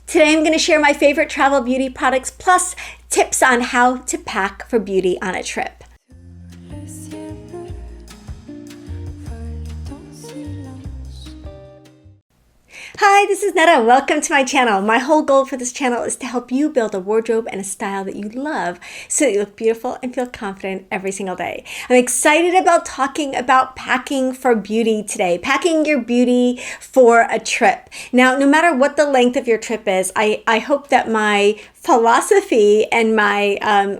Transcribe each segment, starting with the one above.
Today I'm going to share my favorite travel beauty products plus tips on how to pack for beauty on a trip. Hi, this is Netta. Welcome to my channel. My whole goal for this channel is to help you build a wardrobe and a style that you love so that you look beautiful and feel confident every single day. I'm excited about talking about packing for beauty today, packing your beauty for a trip. Now, no matter what the length of your trip is, I hope that my philosophy and my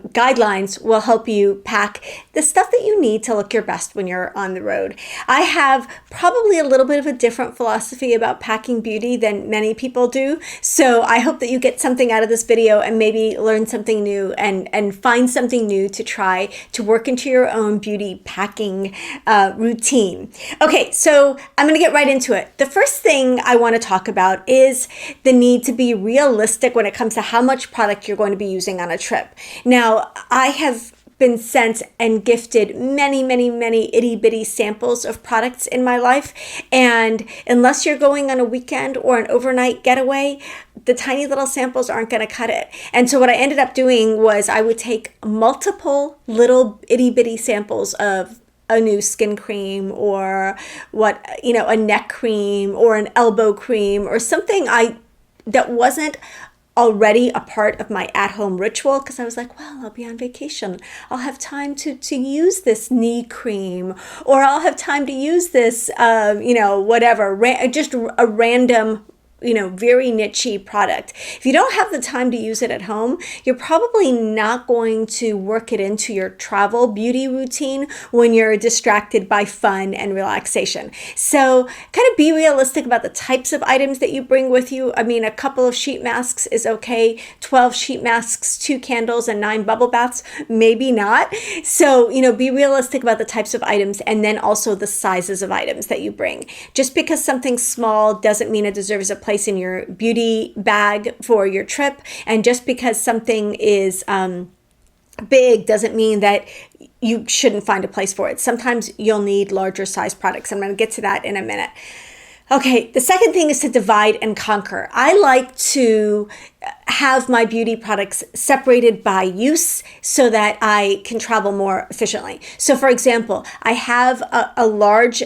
guidelines will help you pack the stuff that you need to look your best when you're on the road. I have probably a little bit of a different philosophy about packing beauty than many people do. So I hope that you get something out of this video and maybe learn something new and find something new to try to work into your own beauty packing routine. Okay, so I'm going to get right into it. The first thing I want to talk about is the need to be realistic when it comes to how much product you're going to be using on a trip. Now, I have been sent and gifted many itty bitty samples of products in my life. And unless you're going on a weekend or an overnight getaway, the tiny little samples aren't going to cut it. And so what I ended up doing was I would take multiple little itty bitty samples of a new skin cream or a neck cream or an elbow cream or something that wasn't already a part of my at-home ritual, because I was like, well, I'll be on vacation. I'll have time to use this knee cream, or I'll have time to use this, just a random, very niche-y product. If you don't have the time to use it at home, you're probably not going to work it into your travel beauty routine when you're distracted by fun and relaxation. So kind of be realistic about the types of items that you bring with you. I mean, a couple of sheet masks is okay. 12 sheet masks, 2 candles, and 9 bubble baths, maybe not. So, be realistic about the types of items and then also the sizes of items that you bring. Just because something's small doesn't mean it deserves a place in your beauty bag for your trip, and just because something is big doesn't mean that you shouldn't find a place for it. Sometimes you'll need larger size products. I'm going to get to that in a minute. Okay, the second thing is to divide and conquer. I like to have my beauty products separated by use so that I can travel more efficiently. So for example, I have a large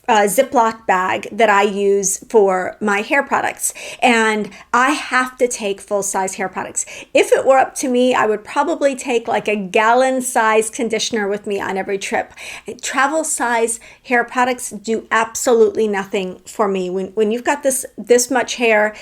Ziploc bag that I use for my hair products, and I have to take full-size hair products. If it were up to me, I would probably take like a gallon-size conditioner with me on every trip. Travel-size hair products do absolutely nothing for me. When you've got this much hair,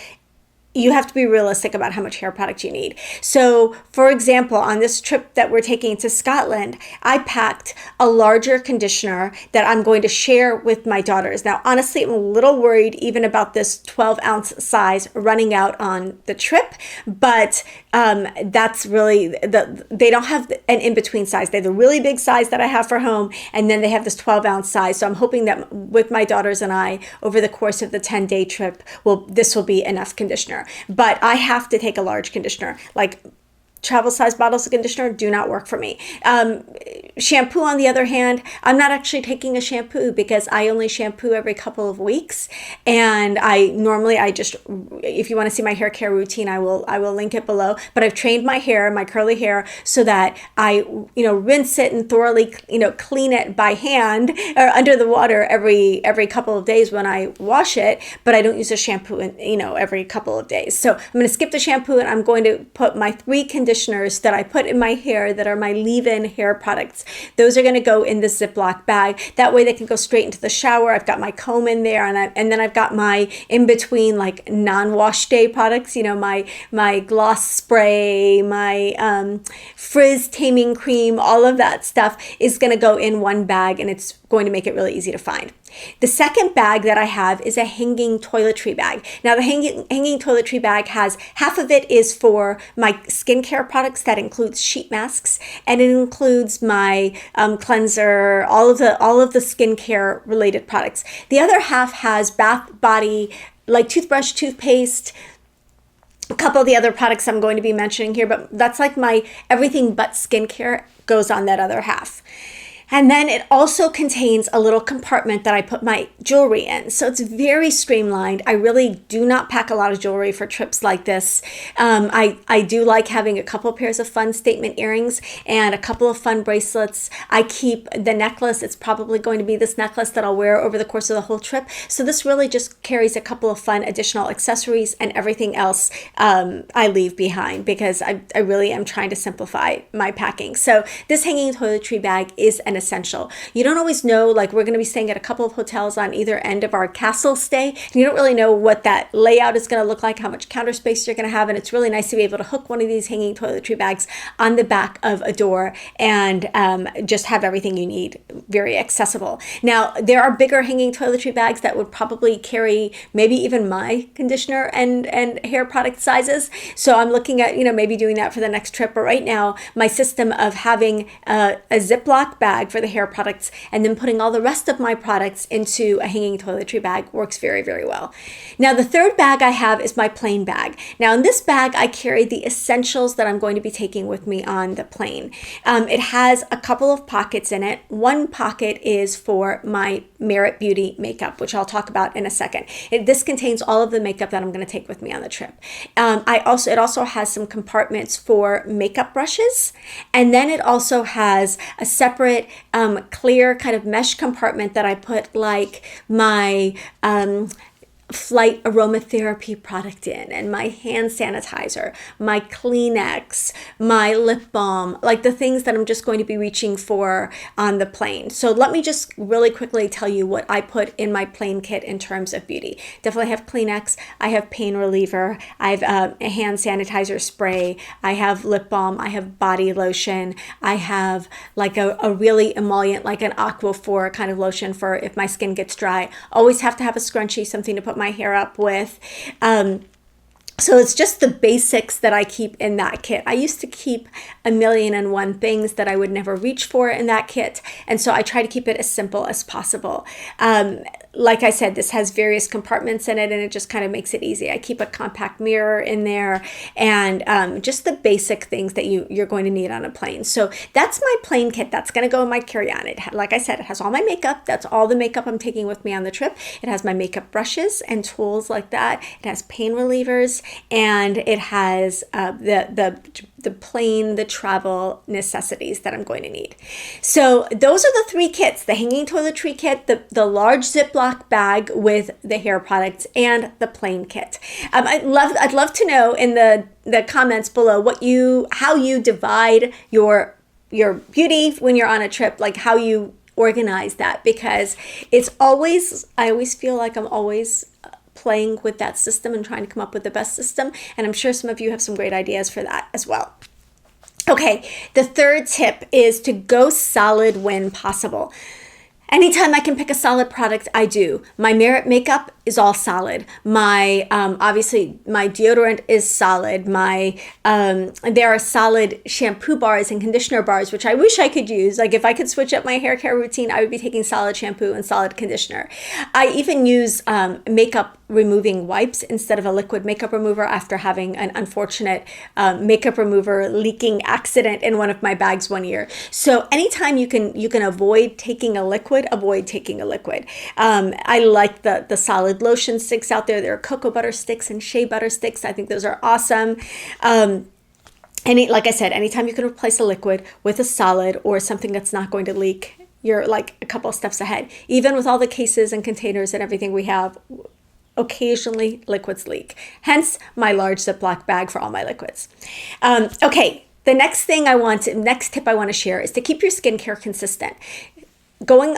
you have to be realistic about how much hair product you need. So, for example, on this trip that we're taking to Scotland, I packed a larger conditioner that I'm going to share with my daughters. Now, honestly, I'm a little worried even about this 12-ounce size running out on the trip, but that's really, they don't have an in-between size. They have the really big size that I have for home, and then they have this 12-ounce size. So I'm hoping that with my daughters and I, over the course of the 10-day trip, this will be enough conditioner. But I have to take a large conditioner. Like travel size bottles of conditioner do not work for me. Shampoo, on the other hand, I'm not actually taking a shampoo because I only shampoo every couple of weeks. And if you want to see my hair care routine, I will link it below. But I've trained my curly hair, so that I, rinse it and thoroughly, clean it by hand or under the water every couple of days when I wash it. But I don't use a shampoo every couple of days. So I'm going to skip the shampoo, and I'm going to put my 3 conditioners that I put in my hair that are my leave-in hair products. Those are going to go in the Ziploc bag. That way they can go straight into the shower. I've got my comb in there, and then I've got my in-between like non-wash day products, my gloss spray, my frizz taming cream, all of that stuff is going to go in one bag, and it's going to make it really easy to find. The second bag that I have is a hanging toiletry bag. Now the hanging toiletry bag has half of it is for my skincare products. That includes sheet masks, and it includes my cleanser, all of the skincare related products. The other half has bath, body, like toothbrush, toothpaste, a couple of the other products I'm going to be mentioning here, but that's like my everything but skincare goes on that other half. And then it also contains a little compartment that I put my jewelry in. So it's very streamlined. I really do not pack a lot of jewelry for trips like this. I do like having a couple pairs of fun statement earrings and a couple of fun bracelets. I keep the necklace. It's probably going to be this necklace that I'll wear over the course of the whole trip. So this really just carries a couple of fun additional accessories, and everything else I leave behind because I really am trying to simplify my packing. So this hanging toiletry bag is an essential. You don't always know, like we're going to be staying at a couple of hotels on either end of our castle stay, and you don't really know what that layout is going to look like, how much counter space you're going to have, and it's really nice to be able to hook one of these hanging toiletry bags on the back of a door and just have everything you need very accessible. Now, there are bigger hanging toiletry bags that would probably carry maybe even my conditioner and hair product sizes, so I'm looking at maybe doing that for the next trip. But right now, my system of having a Ziploc bag for the hair products and then putting all the rest of my products into a hanging toiletry bag works very, very well. Now, the third bag I have is my plane bag. Now, in this bag, I carry the essentials that I'm going to be taking with me on the plane. It has a couple of pockets in it. One pocket is for my Merit Beauty makeup, which I'll talk about in a second. This contains all of the makeup that I'm going to take with me on the trip. It also has some compartments for makeup brushes, and then it also has a separate clear kind of mesh compartment that I put like my flight aromatherapy product in, and my hand sanitizer, my Kleenex, my lip balm, like the things that I'm just going to be reaching for on the plane. So let me just really quickly tell you what I put in my plane kit in terms of beauty. Definitely have Kleenex, I have pain reliever, I have a hand sanitizer spray, I have lip balm, I have body lotion, I have like a really emollient, like an Aquaphor kind of lotion for if my skin gets dry. Always have to have a scrunchie, something to put my hair up with. So it's just the basics that I keep in that kit. I used to keep 1,000,001 things that I would never reach for in that kit, and so I try to keep it as simple as possible. Like I said, this has various compartments in it, and it just kind of makes it easy. I keep a compact mirror in there, and just the basic things that you're going to need on a plane. So that's my plane kit. That's going to go in my carry-on. Like I said, it has all my makeup. That's all the makeup I'm taking with me on the trip. It has my makeup brushes and tools like that. It has pain relievers, and it has the travel necessities that I'm going to need. So those are the three kits: the hanging toiletry kit, the large Ziploc bag with the hair products, and the plane kit. I'd love to know in the comments below how you divide your beauty when you're on a trip, like how you organize that, because I always feel like I'm always playing with that system and trying to come up with the best system, and I'm sure some of you have some great ideas for that as well. Okay, the third tip is to go solid when possible. Anytime I can pick a solid product, I do. My Merit makeup is all solid. My obviously my deodorant is solid. There are solid shampoo bars and conditioner bars, which I wish I could use. Like if I could switch up my hair care routine, I would be taking solid shampoo and solid conditioner. I even use makeup removing wipes instead of a liquid makeup remover after having an unfortunate makeup remover leaking accident in one of my bags one year. So anytime you can avoid taking a liquid, avoid taking a liquid. I like the solid lotion sticks out there. There are cocoa butter sticks and shea butter sticks. I think those are awesome. Like I said, anytime you can replace a liquid with a solid or something that's not going to leak, you're like a couple of steps ahead. Even with all the cases and containers and everything we have, occasionally liquids leak. Hence my large Ziploc bag for all my liquids. Okay, the next tip I want to share is to keep your skincare consistent. Going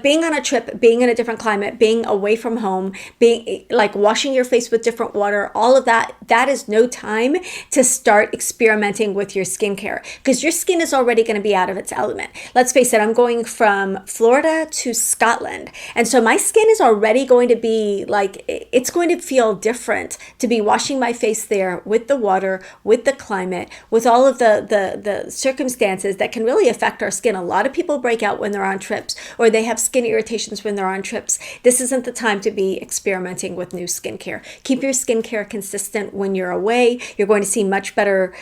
being on a trip, being in a different climate, being away from home, being like washing your face with different water, all of that is no time to start experimenting with your skincare, because your skin is already going to be out of its element. Let's face it, I'm going from Florida to Scotland, and so my skin is already going to be like, it's going to feel different to be washing my face there with the water, with the climate, with all of the circumstances that can really affect our skin. A lot of people break out when they're on trips trips, or they have skin irritations when they're on trips, this isn't the time to be experimenting with new skincare. Keep your skincare consistent when you're away. You're going to see much better,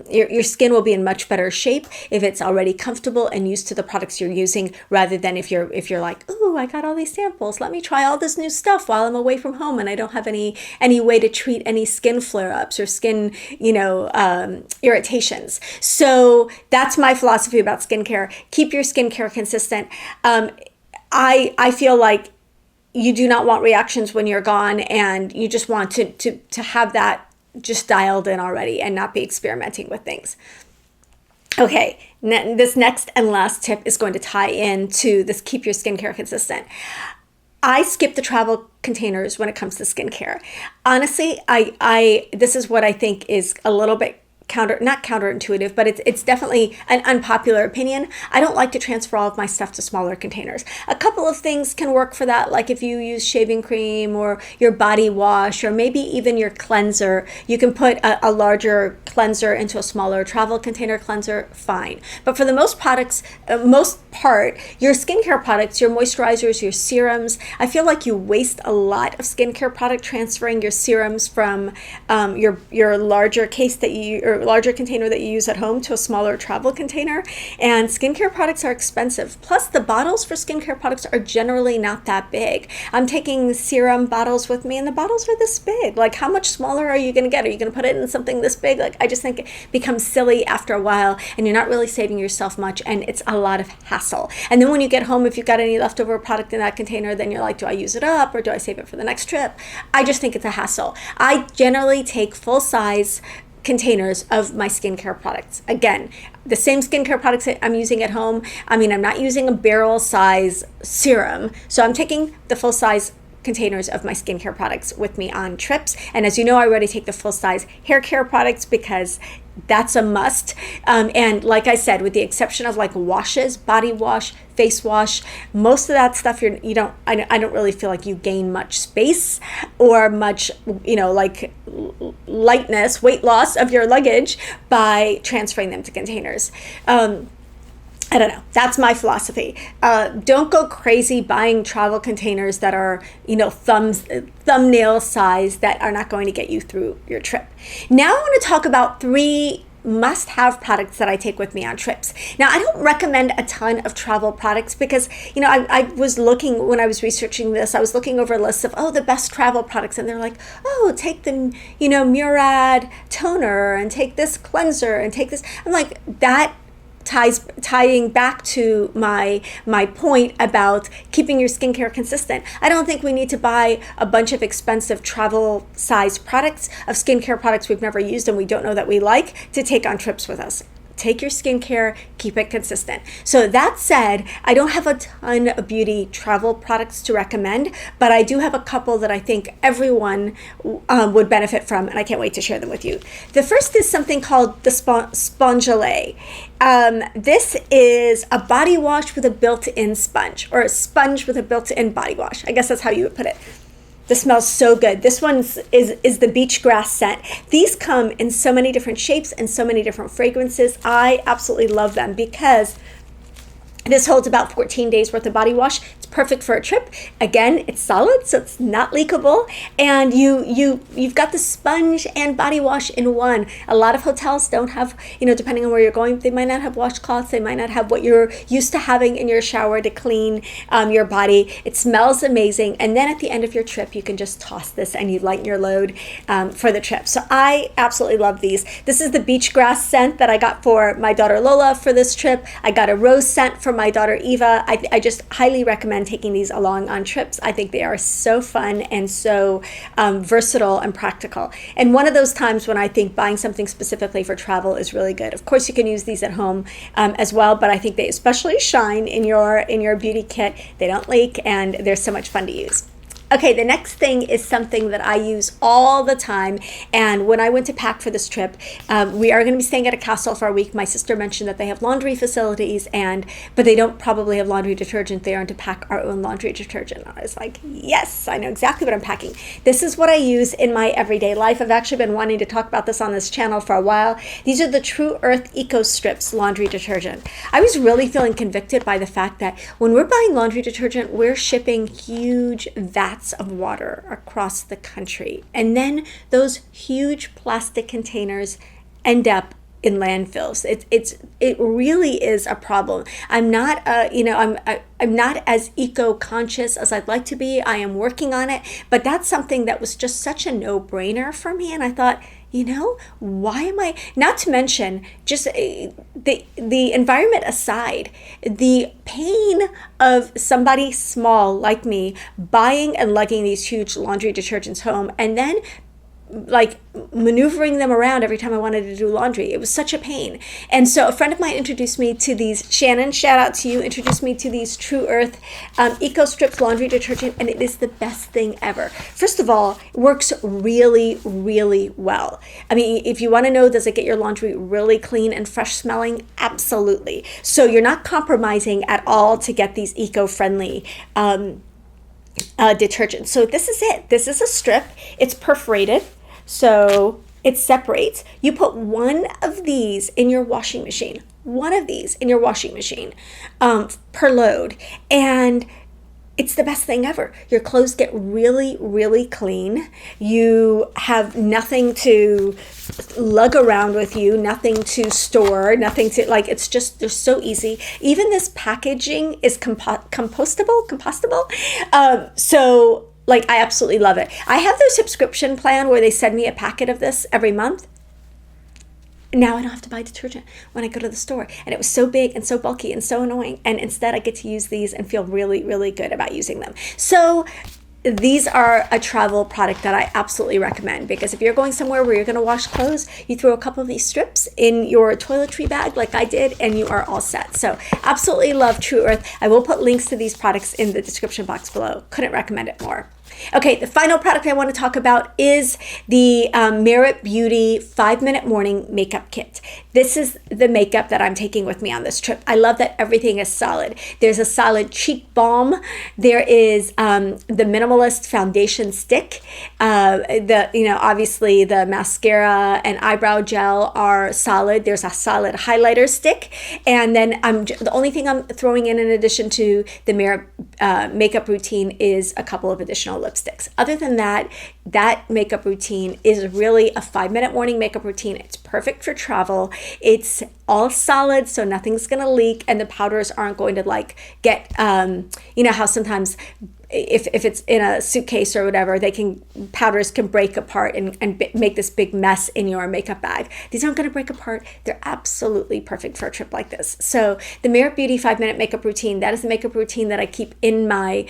your skin will be in much better shape if it's already comfortable and used to the products you're using, rather than if you're like, ooh, I got all these samples, let me try all this new stuff while I'm away from home and I don't have any way to treat any skin flare-ups or skin, irritations. So that's my philosophy about skincare. Keep your skincare consistent. I feel like you do not want reactions when you're gone, and you just want to have that just dialed in already and not be experimenting with things. Okay, this next and last tip is going to tie into this: keep your skincare consistent. I skip the travel containers when it comes to skincare. Honestly, I this is what I think is a little bit not counterintuitive, but it's definitely an unpopular opinion. I don't like to transfer all of my stuff to smaller containers. A couple of things can work for that, like if you use shaving cream or your body wash or maybe even your cleanser, you can put a larger cleanser into a smaller travel container cleanser, fine. But for the most part, your skincare products, your moisturizers, your serums, I feel like you waste a lot of skincare product transferring your serums from your larger case or larger container that you use at home to a smaller travel container. And skincare products are expensive. Plus, the bottles for skincare products are generally not that big. I'm taking serum bottles with me, and the bottles are this big. Like, how much smaller are you going to get? Are you going to put it in something this big? Like, I just think it becomes silly after a while, and you're not really saving yourself much, and it's a lot of hassle. And then when you get home, if you've got any leftover product in that container, then you're like, do I use it up or do I save it for the next trip? I just think it's a hassle. I generally take full-size containers of my skincare products. Again, the same skincare products that I'm using at home. I mean, I'm not using a barrel size serum, so I'm taking the full size containers of my skincare products with me on trips. And as you know, I already take the full size hair care products because that's a must. And like I said, with the exception of like washes, body wash, face wash, most of that stuff I don't really feel like you gain much space or much, like lightness, weight loss of your luggage by transferring them to containers. I don't know. That's my philosophy. Don't go crazy buying travel containers that are, thumbnail size that are not going to get you through your trip. Now I want to talk about 3 must-have products that I take with me on trips. Now, I don't recommend a ton of travel products because, I was looking, when I was researching this, I was looking over a list of, the best travel products. And they're like, take the, Murad toner and take this cleanser and take this. I'm like, that tying back to my point about keeping your skincare consistent. I don't think we need to buy a bunch of expensive travel size products of skincare products we've never used and we don't know that we like to take on trips with us. Take your skincare, keep it consistent. So that said, I don't have a ton of beauty travel products to recommend, but I do have a couple that I think everyone would benefit from, and I can't wait to share them with you. The first is something called the Spongelet. This is a body wash with a built-in sponge, or a sponge with a built-in body wash. I guess that's how you would put it. This smells so good. This one is the beach grass scent. These come in so many different shapes and so many different fragrances. I absolutely love them because this holds about 14 days worth of body wash. It's perfect for a trip. Again, it's solid, so it's not leakable. And you've got the sponge and body wash in one. A lot of hotels don't have, depending on where you're going, they might not have washcloths. They might not have what you're used to having in your shower to clean your body. It smells amazing. And then at the end of your trip, you can just toss this and you lighten your load for the trip. So I absolutely love these. This is the beach grass scent that I got for my daughter Lola for this trip. I got a rose scent for my daughter Eva. I just highly recommend taking these along on trips. I think they are so fun and so versatile and practical. And one of those times when I think buying something specifically for travel is really good. Of course, you can use these at home as well, but I think they especially shine in your beauty kit. They don't leak and they're so much fun to use. Okay, the next thing is something that I use all the time. And when I went to pack for this trip, we are going to be staying at a castle for a week. My sister mentioned that they have laundry facilities, but they don't probably have laundry detergent there, and to pack our own laundry detergent. I was like, yes, I know exactly what I'm packing. This is what I use in my everyday life. I've actually been wanting to talk about this on this channel for a while. These are the True Earth Eco Strips laundry detergent. I was really feeling convicted by the fact that when we're buying laundry detergent, we're shipping huge vats of water across the country. And then those huge plastic containers end up in landfills. It really is a problem. I'm not I'm not as eco-conscious as I'd like to be. I am working on it, but that's something that was just such a no-brainer for me. And I thought, why am I, not to mention just the environment aside, the pain of somebody small like me buying and lugging these huge laundry detergents home and then like maneuvering them around every time I wanted to do laundry. It was such a pain. And so a friend of mine introduced me to these, Shannon, shout out to you, introduced me to these True Earth Eco Strips laundry detergent, and it is the best thing ever. First of all, it works really, really well. I mean, if you want to know, does it get your laundry really clean and fresh smelling? Absolutely. So you're not compromising at all to get these eco-friendly detergents. So this is it. This is a strip. It's perforated. So it separates. You put one of these in your washing machine, per load. And it's the best thing ever. Your clothes get really, really clean. You have nothing to lug around with you, nothing to store, nothing to, it's just, they're so easy. Even this packaging is compostable. So I absolutely love it. I have their subscription plan where they send me a packet of this every month. Now I don't have to buy detergent when I go to the store. And it was so big and so bulky and so annoying. And instead I get to use these and feel really, really good about using them. So these are a travel product that I absolutely recommend, because if you're going somewhere where you're going to wash clothes, you throw a couple of these strips in your toiletry bag like I did, and you are all set. So absolutely love True Earth. I will put links to these products in the description box below. Couldn't recommend it more. Okay, the final product I want to talk about is the Merit Beauty 5-Minute Morning Makeup Kit. This is the makeup that I'm taking with me on this trip. I love that everything is solid. There's a solid cheek balm. There is the Minimalist Foundation Stick. Obviously the mascara and eyebrow gel are solid. There's a solid highlighter stick. And then the only thing I'm throwing in addition to the Merit makeup routine is a couple of additional lipsticks. Other than that makeup routine is really a 5-minute morning makeup routine. It's perfect for travel. It's all solid, so nothing's going to leak, and the powders aren't going to get, how sometimes if it's in a suitcase or whatever, powders can break apart and make this big mess in your makeup bag. These aren't going to break apart. They're absolutely perfect for a trip like this. So the Merit Beauty 5-Minute Makeup Routine, that is the makeup routine that I keep in my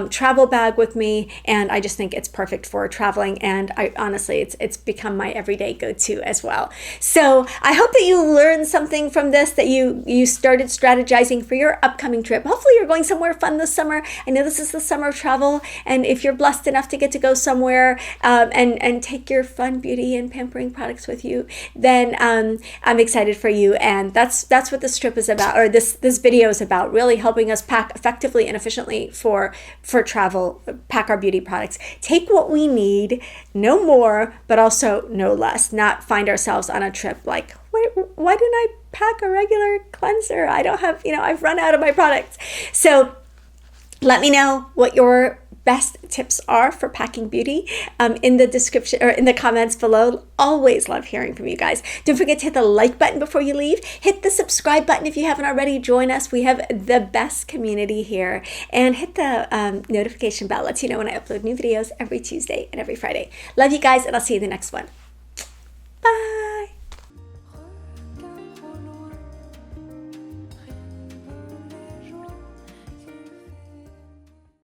travel bag with me, and I just think it's perfect for traveling, and honestly, it's become my everyday go-to as well. So I hope that you learned something from this, that you started strategizing for your upcoming trip. Hopefully you're going somewhere fun this summer. I know this is the summer of travel, and if you're blessed enough to get to go somewhere and take your fun beauty and pampering products with you, then I'm excited for you. And that's what this trip is about, or this video is about, really helping us pack effectively and efficiently for travel, pack our beauty products. Take what we need, no more, but also no less. Not find ourselves on a trip like, why didn't I pack a regular cleanser? I don't have, I've run out of my products. So let me know what your best tips are for packing beauty in the description or in the comments below. Always love hearing from you guys. Don't forget to hit the like button before you leave. Hit the subscribe button if you haven't already. Join us. We have the best community here. And hit the notification bell. Lets you know when I upload new videos every Tuesday and every Friday. Love you guys, and I'll see you in the next one. Bye.